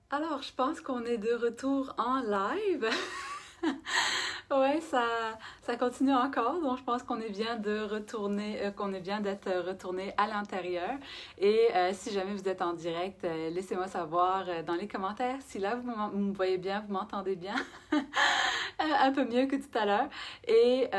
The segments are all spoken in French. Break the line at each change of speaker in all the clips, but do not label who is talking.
Alors, je pense qu'on est de retour en live. Ouais, ça continue encore, donc je pense qu'on est bien de retourner, qu'on est bien d'être retourné à l'intérieur. Et si jamais vous êtes en direct, laissez-moi savoir dans les commentaires si là vous me voyez bien, vous m'entendez bien. Un peu mieux que tout à l'heure. Et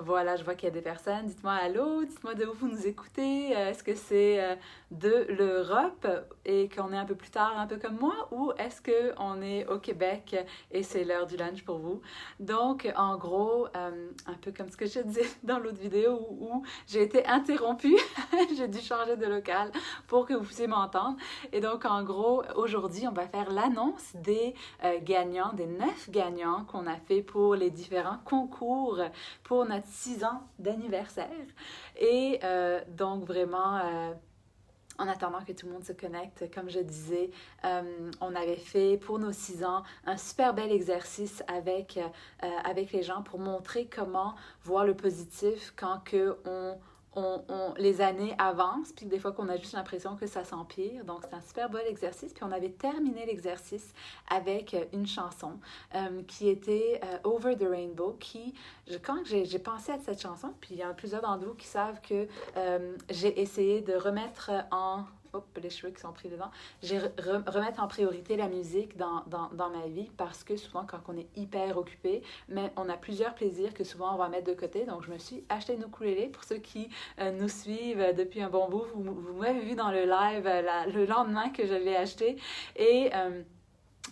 voilà, je vois qu'il y a des personnes. Dites-moi allô, dites-moi de où vous nous écoutez. Est-ce que c'est de l'Europe et qu'on est un peu plus tard, un peu comme moi, ou est-ce qu'on est au Québec et c'est l'heure du lunch pour vous? Donc, en gros, un peu comme ce que je disais dans l'autre vidéo où j'ai été interrompue, j'ai dû changer de local pour que vous puissiez m'entendre. Et donc, en gros, aujourd'hui, on va faire l'annonce des gagnants, des 9 gagnants qu'on a fait pour les différents concours pour notre 6 ans d'anniversaire. Et donc, vraiment, en attendant que tout le monde se connecte, comme je disais, on avait fait pour nos 6 ans un super bel exercice avec les gens pour montrer comment voir le positif quand que les années avancent, puis des fois qu'on a juste l'impression que ça s'empire. Donc, c'est un super bel exercice. Puis on avait terminé l'exercice avec une chanson qui était Over the Rainbow, quand j'ai pensé à cette chanson, puis il y a plusieurs d'entre vous qui savent que j'ai essayé de remettre en... Hop, les cheveux qui sont pris dedans. J'ai remettre en priorité la musique dans ma vie parce que souvent, quand on est hyper occupé, mais on a plusieurs plaisirs que souvent on va mettre de côté. Donc, je me suis acheté une ukulélé. Pour ceux qui nous suivent depuis un bon bout, vous m'avez vu dans le live le lendemain que je l'ai acheté. Et...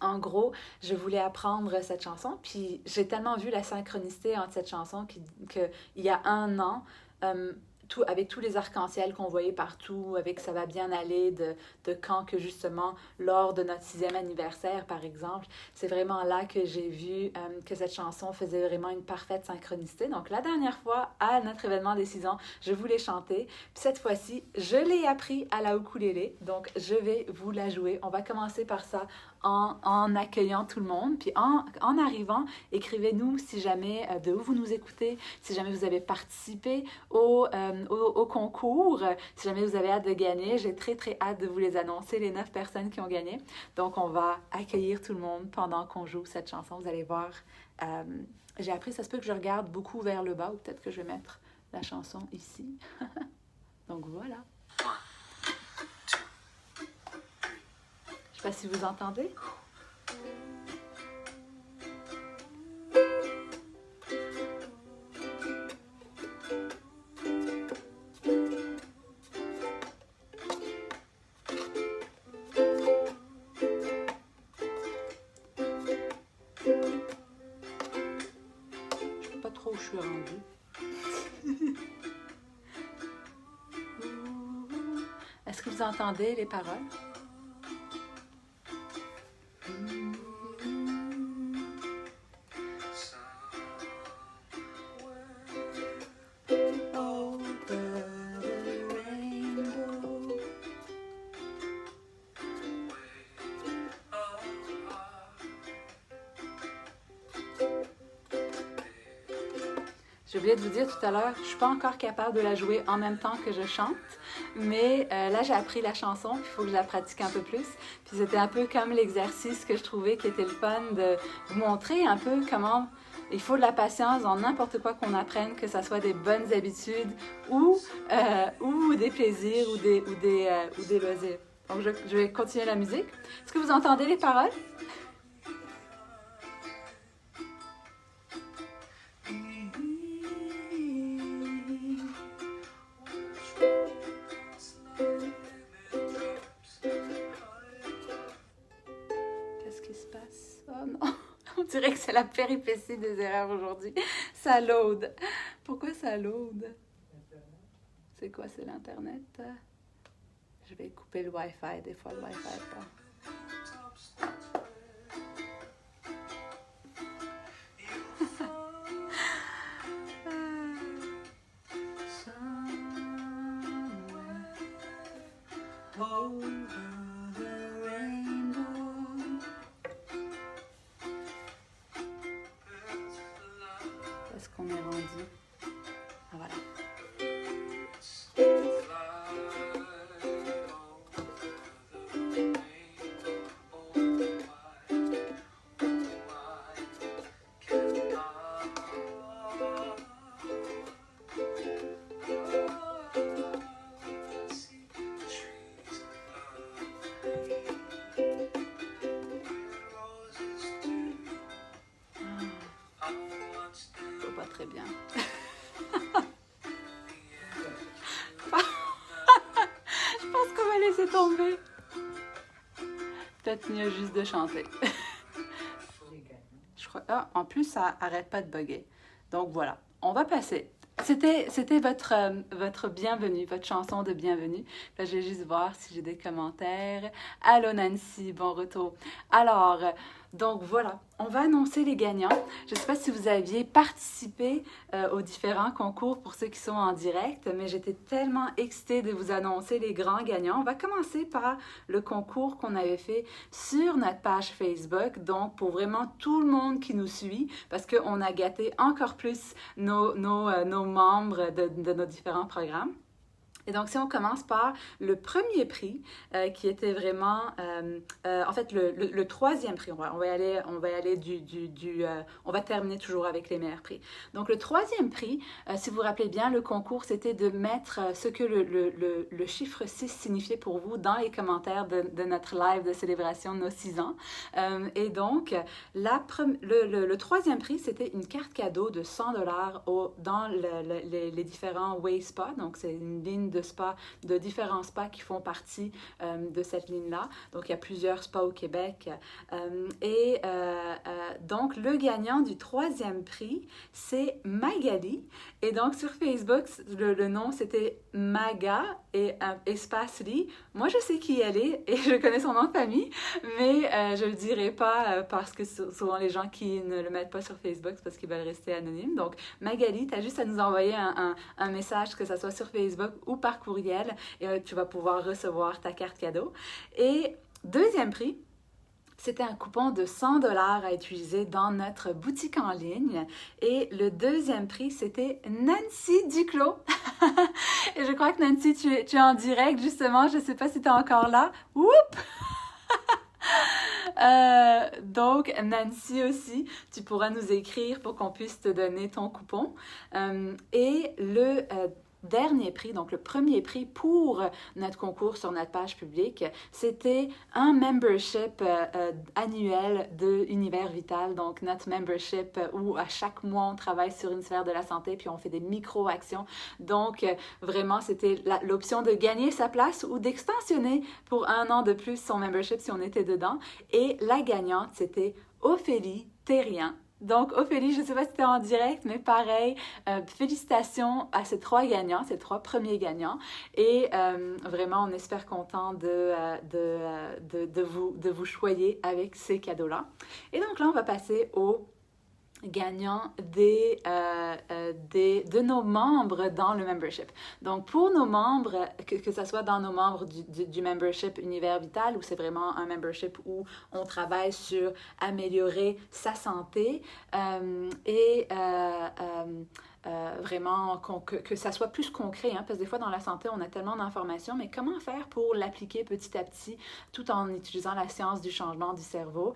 en gros, je voulais apprendre cette chanson, puis j'ai tellement vu la synchronicité entre cette chanson qu'il y a un an, avec tous les arcs-en-ciel qu'on voyait partout, avec Ça va bien aller, de quand que justement, lors de notre 6e anniversaire, par exemple, c'est vraiment là que j'ai vu que cette chanson faisait vraiment une parfaite synchronicité. Donc, la dernière fois, à notre événement des 6 ans, je voulais chanter. Puis cette fois-ci, je l'ai appris à la ukulélé, donc je vais vous la jouer. On va commencer par ça en accueillant tout le monde. Puis en arrivant, écrivez-nous si jamais de où vous nous écoutez, si jamais vous avez participé au concours, si jamais vous avez hâte de gagner. J'ai très, très hâte de vous les annoncer, les 9 personnes qui ont gagné. Donc, on va accueillir tout le monde pendant qu'on joue cette chanson. Vous allez voir, j'ai appris, ça se peut que je regarde beaucoup vers le bas ou peut-être que je vais mettre la chanson ici. Donc, voilà. Je ne sais pas si vous entendez. Pas trop où je suis rendue. Est-ce que vous entendez les paroles? J'ai oublié de vous dire tout à l'heure, je ne suis pas encore capable de la jouer en même temps que je chante, mais là j'ai appris la chanson, il faut que je la pratique un peu plus. Puis c'était un peu comme l'exercice que je trouvais qui était le fun de vous montrer un peu comment il faut de la patience dans n'importe quoi qu'on apprenne, que ce soit des bonnes habitudes ou des plaisirs ou des loisirs. Donc je vais continuer la musique. Est-ce que vous entendez les paroles? Oh non, on dirait que c'est la péripétie des erreurs aujourd'hui. Ça load. Pourquoi ça load? C'est quoi, c'est l'Internet? Je vais couper le Wi-Fi, des fois le Wi-Fi pas. Est-ce qu'on est rendu? Ah voilà. tomber. Peut-être mieux juste de chanter. Je crois... Ah, en plus, ça arrête pas de bugger. Donc voilà, on va passer. C'était votre bienvenue, votre chanson de bienvenue. Là, je vais juste voir si j'ai des commentaires. Allô Nancy, bon retour. Alors, donc voilà, on va annoncer les gagnants. Je ne sais pas si vous aviez participé aux différents concours pour ceux qui sont en direct, mais j'étais tellement excitée de vous annoncer les grands gagnants. On va commencer par le concours qu'on avait fait sur notre page Facebook, donc pour vraiment tout le monde qui nous suit, parce qu'on a gâté encore plus nos membres de nos différents programmes. Et donc, si on commence par le premier prix, qui était vraiment, en fait, le troisième prix, on va terminer toujours avec les meilleurs prix. Donc, le troisième prix, si vous vous rappelez bien, le concours, c'était de mettre ce que le chiffre 6 signifiait pour vous dans les commentaires de notre live de célébration de nos 6 ans. Et donc, le troisième prix, c'était une carte cadeau de 100 $ dans les différents Way Spa. Donc, c'est une ligne de spas, de différents spas qui font partie de cette ligne-là. Donc, il y a plusieurs spas au Québec. Donc, le gagnant du troisième prix, c'est Magali. Et donc, sur Facebook, le nom, c'était Maga et Espace Lee. Moi, je sais qui elle est et je connais son nom de famille, mais je ne le dirai pas parce que souvent, les gens qui ne le mettent pas sur Facebook, c'est parce qu'ils veulent rester anonymes. Donc, Magali, tu as juste à nous envoyer un message, que ce soit sur Facebook ou par courriel, et tu vas pouvoir recevoir ta carte cadeau. Et deuxième prix, c'était un coupon de 100 $ à utiliser dans notre boutique en ligne. Et le deuxième prix, c'était Nancy Duclos. Et je crois que Nancy, tu es en direct, justement. Je ne sais pas si tu es encore là. Oups! Donc, Nancy aussi, tu pourras nous écrire pour qu'on puisse te donner ton coupon. Et le dernier prix, donc le premier prix pour notre concours sur notre page publique, c'était un membership annuel de Univers Vital, donc notre membership où à chaque mois on travaille sur une sphère de la santé puis on fait des micro-actions. Donc vraiment c'était l'option de gagner sa place ou d'extensionner pour 1 an de plus son membership si on était dedans. Et la gagnante, c'était Ophélie Thérien. Donc, Ophélie, je ne sais pas si tu es en direct, mais pareil, félicitations à ces 3 gagnants, ces 3 premiers gagnants. Et vraiment, on espère content de vous choyer avec ces cadeaux-là. Et donc là, on va passer au gagnant de nos membres dans le membership. Donc, pour nos membres, que ce soit dans nos membres du membership Univers Vital, où c'est vraiment un membership où on travaille sur améliorer sa santé vraiment que ça soit plus concret, hein, parce que des fois dans la santé on a tellement d'informations, mais comment faire pour l'appliquer petit à petit tout en utilisant la science du changement du cerveau.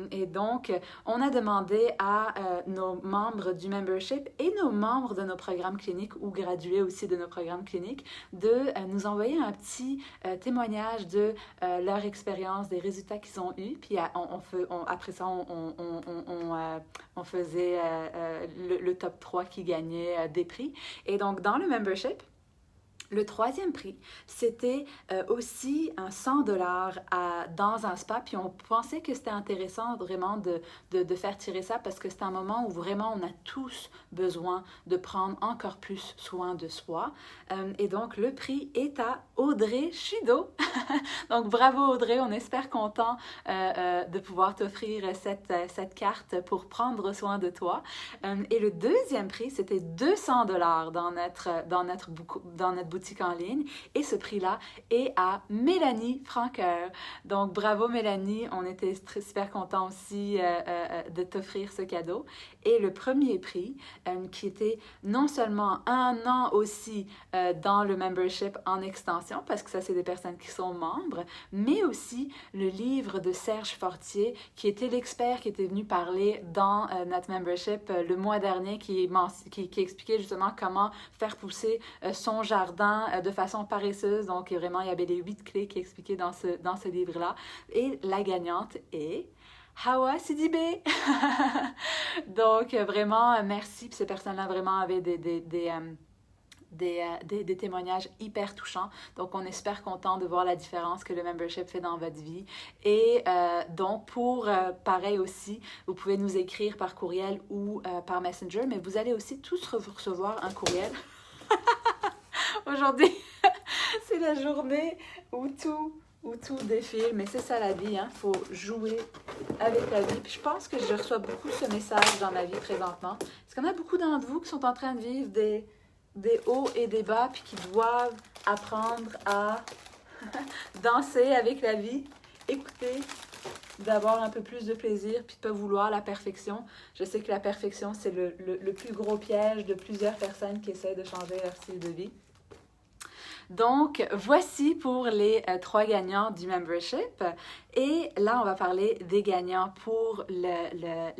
Et donc on a demandé à nos membres du membership et nos membres de nos programmes cliniques ou gradués aussi de nos programmes cliniques de nous envoyer un petit témoignage de leur expérience, des résultats qu'ils ont eus, puis après ça on faisait le top 3 qui gagnait des prix. Et donc, dans le membership, le troisième prix, c'était aussi un 100 $ dans un spa. Puis on pensait que c'était intéressant vraiment de faire tirer ça parce que c'est un moment où vraiment on a tous besoin de prendre encore plus soin de soi. Et donc, le prix est à Audrey Chido. Donc, bravo Audrey, on espère content de pouvoir t'offrir cette carte pour prendre soin de toi. Et le deuxième prix, c'était 200 $ dans notre boutique en ligne. Et ce prix-là est à Mélanie Franqueur. Donc, bravo Mélanie, on était super contents aussi de t'offrir ce cadeau. Et le premier prix, qui était non seulement 1 an aussi dans le membership en extension, parce que ça, c'est des personnes qui sont membres, mais aussi le livre de Serge Fortier, qui était l'expert qui était venu parler dans notre membership le mois dernier, qui expliquait justement comment faire pousser son jardin de façon paresseuse. Donc, vraiment, il y avait les 8 clés qui expliquaient dans ce livre-là. Et la gagnante est Hawa Sidibé. Donc, vraiment, merci. Puis ces personnes-là vraiment avaient des témoignages hyper touchants. Donc, on est super content de voir la différence que le membership fait dans votre vie. Et donc, pareil aussi, vous pouvez nous écrire par courriel ou par Messenger, mais vous allez aussi tous recevoir un courriel. Aujourd'hui, c'est la journée où tout défile, mais c'est ça la vie, hein? Faut jouer avec la vie. Puis je pense que je reçois beaucoup ce message dans ma vie présentement. Est-ce qu'il y en a beaucoup d'entre vous qui sont en train de vivre des hauts et des bas, puis qui doivent apprendre à danser avec la vie, écouter, d'avoir un peu plus de plaisir, puis de pas vouloir la perfection. Je sais que la perfection, c'est le plus gros piège de plusieurs personnes qui essaient de changer leur style de vie. Donc, voici pour les 3 gagnants du membership. Et là, on va parler des gagnants pour les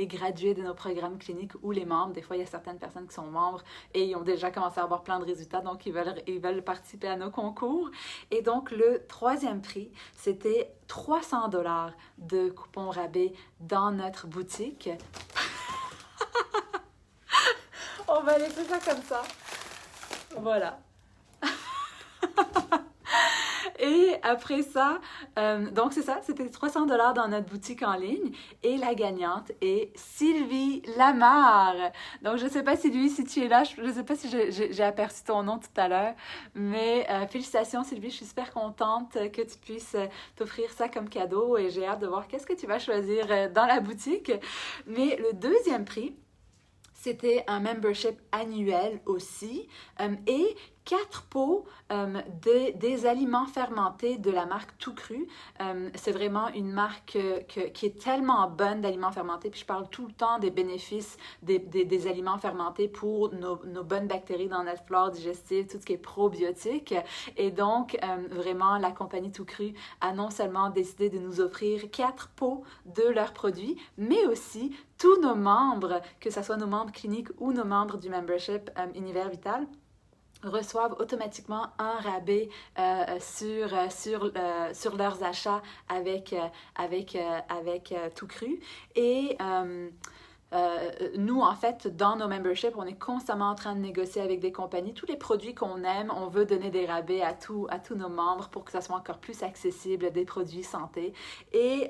gradués de nos programmes cliniques ou les membres. Des fois, il y a certaines personnes qui sont membres et ils ont déjà commencé à avoir plein de résultats, donc ils veulent participer à nos concours. Et donc, le 3e prix, c'était 300 $ de coupons rabais dans notre boutique. On va laisser ça comme ça. Voilà. Et après ça, donc c'est ça, c'était 300 $ dans notre boutique en ligne. Et la gagnante est Sylvie Lamarre. Donc je ne sais pas Sylvie, si tu es là, je ne sais pas si j'ai aperçu ton nom tout à l'heure, mais félicitations Sylvie, je suis super contente que tu puisses t'offrir ça comme cadeau et j'ai hâte de voir qu'est-ce que tu vas choisir dans la boutique. Mais le 2e prix, c'était un membership annuel aussi et 4 pots des aliments fermentés de la marque Tout Cru. C'est vraiment une marque qui est tellement bonne d'aliments fermentés. Puis je parle tout le temps des bénéfices des aliments fermentés pour nos bonnes bactéries dans notre flore digestive, tout ce qui est probiotique. Et donc, vraiment, la compagnie Tout Cru a non seulement décidé de nous offrir 4 pots de leurs produits, mais aussi tous nos membres, que ce soit nos membres cliniques ou nos membres du membership Univers Vital, reçoivent automatiquement un rabais sur leurs achats avec Tout Cru. Et nous, en fait, dans nos memberships, on est constamment en train de négocier avec des compagnies. Tous les produits qu'on aime, on veut donner des rabais à tous nos membres pour que ça soit encore plus accessible, des produits santé. Et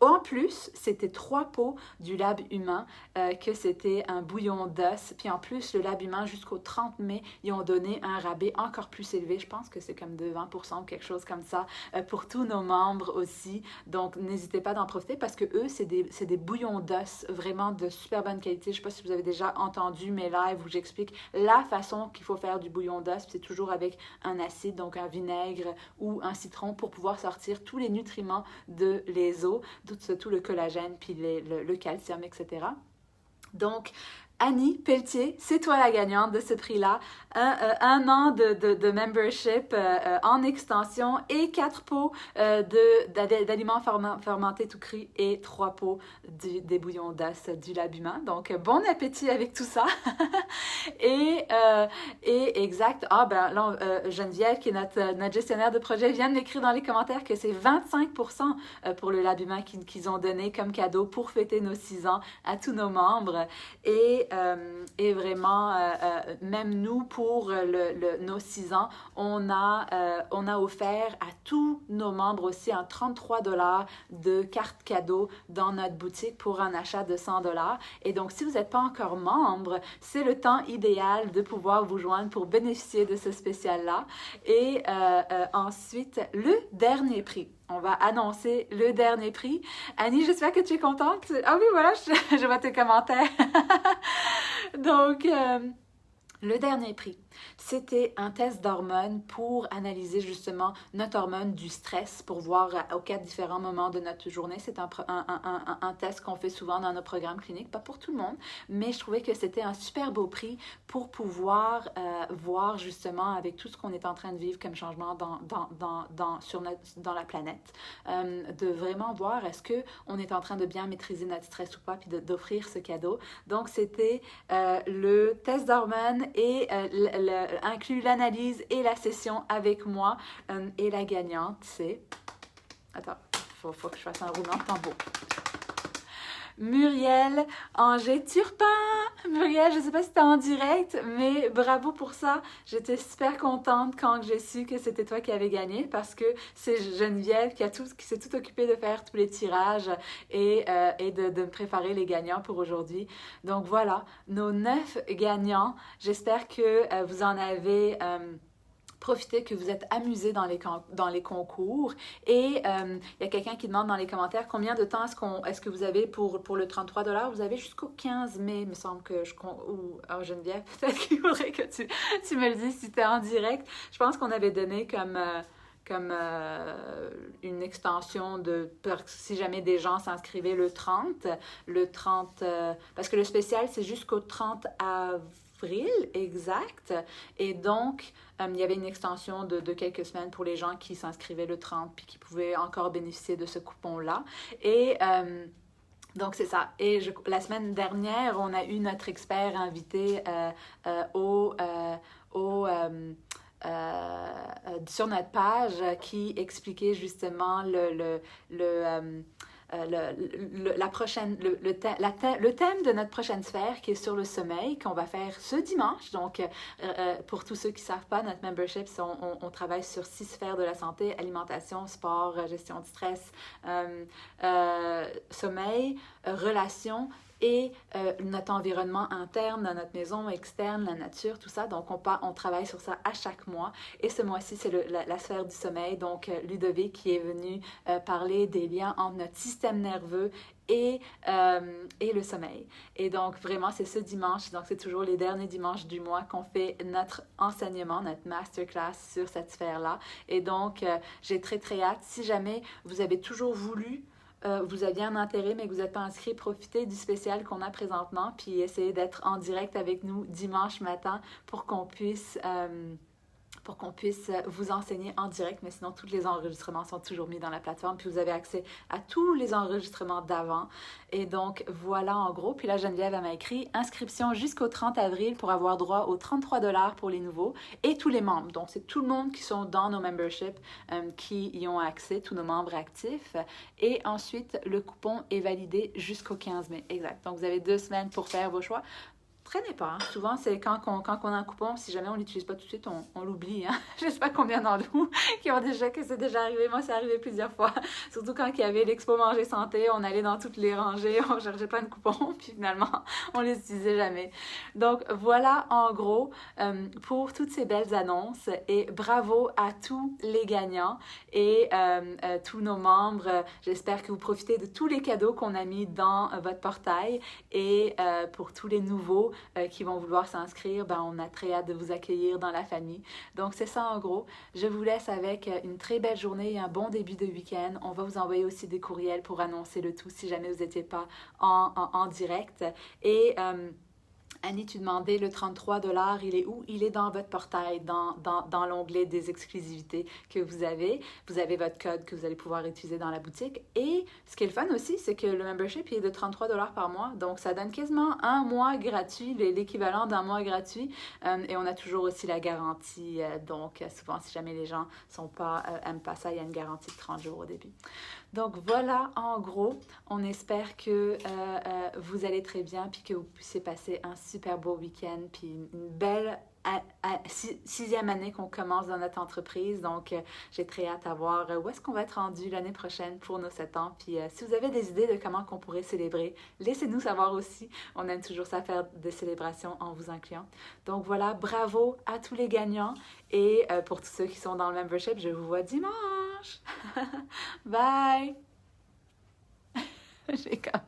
en plus, c'était 3 pots du Lab Humain, que c'était un bouillon d'os. Puis en plus, le Lab Humain, jusqu'au 30 mai, ils ont donné un rabais encore plus élevé. Je pense que c'est comme de 20% ou quelque chose comme ça pour tous nos membres aussi. Donc, n'hésitez pas d'en profiter parce que eux, c'est des bouillons d'os vraiment de super bonne qualité. Je ne sais pas si vous avez déjà entendu mes lives où j'explique la façon qu'il faut faire du bouillon d'os. C'est toujours avec un acide, donc un vinaigre ou un citron pour pouvoir sortir tous les nutriments de les os, tout le collagène, puis le calcium, etc. Donc, Annie Pelletier, c'est toi la gagnante de ce prix-là. Un an de membership en extension et 4 pots d'aliments fermentés Tout Cru et 3 pots des bouillons d'os du Lab Humain. Donc, bon appétit avec tout ça. et exact, Geneviève, qui est notre gestionnaire de projet, vient de m'écrire dans les commentaires que c'est 25% pour le Lab Humain qu'ils ont donné comme cadeau pour fêter nos 6 ans à tous nos membres. Et vraiment, même nous, pour nos 6 ans, on a offert à tous nos membres aussi un 33 $ de carte cadeau dans notre boutique pour un achat de 100 $. Et donc, si vous n'êtes pas encore membre, c'est le temps idéal de pouvoir vous joindre pour bénéficier de ce spécial-là. Et ensuite, le dernier prix. On va annoncer le dernier prix. Annie, j'espère que tu es contente. Ah oui, voilà, je vois tes commentaires. Donc, le dernier prix, c'était un test d'hormones pour analyser justement notre hormone du stress pour voir aux 4 différents moments de notre journée. C'est un test qu'on fait souvent dans nos programmes cliniques, pas pour tout le monde, mais je trouvais que c'était un super beau prix pour pouvoir voir justement avec tout ce qu'on est en train de vivre comme changement dans la planète, de vraiment voir est-ce qu'on est en train de bien maîtriser notre stress ou pas, puis d'offrir ce cadeau. Donc, c'était le test d'hormones et inclut l'analyse et la session avec moi. Et la gagnante, c'est... Attends, faut que je fasse un roulement de tambour. Muriel Anger-Turpin. Muriel, je ne sais pas si tu es en direct, mais bravo pour ça. J'étais super contente quand j'ai su que c'était toi qui avais gagné parce que c'est Geneviève qui s'est tout occupée de faire tous les tirages et de me préparer les gagnants pour aujourd'hui. Donc voilà, nos 9 gagnants. J'espère que vous en avez... profitez, que vous êtes amusés dans les concours. Et il y a quelqu'un qui demande dans les commentaires combien de temps est-ce que vous avez pour le 33$. Vous avez jusqu'au 15 mai, il me semble que ou Geneviève, peut-être qu'il faudrait que tu me le dises si tu es en direct. Je pense qu'on avait donné comme une extension si jamais des gens s'inscrivaient le 30, parce que le spécial, c'est jusqu'au 30 avril, exact. Et donc, il y avait une extension de quelques semaines pour les gens qui s'inscrivaient le 30 puis qui pouvaient encore bénéficier de ce coupon-là. Et donc, c'est ça. Et la semaine dernière, on a eu notre expert invité sur notre page qui expliquait justement le thème de notre prochaine sphère qui est sur le sommeil qu'on va faire ce dimanche. Donc, pour tous ceux qui ne savent pas, notre membership, on travaille sur 6 sphères de la santé: alimentation, sport, gestion du stress, sommeil, relations et notre environnement interne, dans notre maison, externe, la nature, tout ça. Donc, on travaille sur ça à chaque mois. Et ce mois-ci, c'est la sphère du sommeil. Donc, Ludovic qui est venu parler des liens entre notre système nerveux et le sommeil. Et donc, vraiment, c'est ce dimanche, donc c'est toujours les derniers dimanches du mois qu'on fait notre enseignement, notre masterclass sur cette sphère-là. Et donc, j'ai très, très hâte. Si jamais vous avez toujours voulu vous aviez un intérêt mais que vous n'êtes pas inscrit, profitez du spécial qu'on a présentement puis essayez d'être en direct avec nous dimanche matin pour qu'on puisse vous enseigner en direct, mais sinon tous les enregistrements sont toujours mis dans la plateforme, puis vous avez accès à tous les enregistrements d'avant. Et donc voilà en gros. Puis là, Geneviève m'a écrit inscription jusqu'au 30 avril pour avoir droit aux 33$ pour les nouveaux et tous les membres. Donc c'est tout le monde qui sont dans nos memberships qui y ont accès, tous nos membres actifs. Et ensuite, le coupon est validé jusqu'au 15 mai. Exact. Donc vous avez 2 semaines pour faire vos choix. Traînez pas. Hein. Souvent, c'est quand on a un coupon, si jamais on ne l'utilise pas tout de suite, on l'oublie. Hein. Je ne sais pas combien d'entre vous qui ont déjà, que c'est déjà arrivé. Moi, c'est arrivé plusieurs fois. Surtout quand il y avait l'Expo Manger Santé, on allait dans toutes les rangées, on cherchait plein de coupons, puis finalement, on les utilisait jamais. Donc, voilà en gros pour toutes ces belles annonces. Et bravo à tous les gagnants et tous nos membres. J'espère que vous profitez de tous les cadeaux qu'on a mis dans votre portail. Et pour tous les nouveaux qui vont vouloir s'inscrire, on a très hâte de vous accueillir dans la famille. Donc, c'est ça en gros. Je vous laisse avec une très belle journée et un bon début de week-end. On va vous envoyer aussi des courriels pour annoncer le tout si jamais vous n'étiez pas en direct. Et Annie, tu demandais le 33$, il est où? Il est dans votre portail, dans l'onglet des exclusivités que vous avez. Vous avez votre code que vous allez pouvoir utiliser dans la boutique. Et ce qui est le fun aussi, c'est que le membership il est de 33$ par mois. Donc, ça donne quasiment un mois gratuit, l'équivalent d'un mois gratuit. Et on a toujours aussi la garantie. Donc, souvent, si jamais les gens aiment pas ça, il y a une garantie de 30 jours au début. Donc voilà, en gros, on espère que vous allez très bien puis que vous puissiez passer un super beau week-end puis une belle 6e année qu'on commence dans notre entreprise. Donc, j'ai très hâte à voir où est-ce qu'on va être rendu l'année prochaine pour nos 7 ans. Puis, si vous avez des idées de comment qu'on pourrait célébrer, laissez-nous savoir aussi. On aime toujours ça faire des célébrations en vous incluant. Donc, voilà, bravo à tous les gagnants. Et pour tous ceux qui sont dans le membership, je vous vois dimanche. Bye! J'ai comme...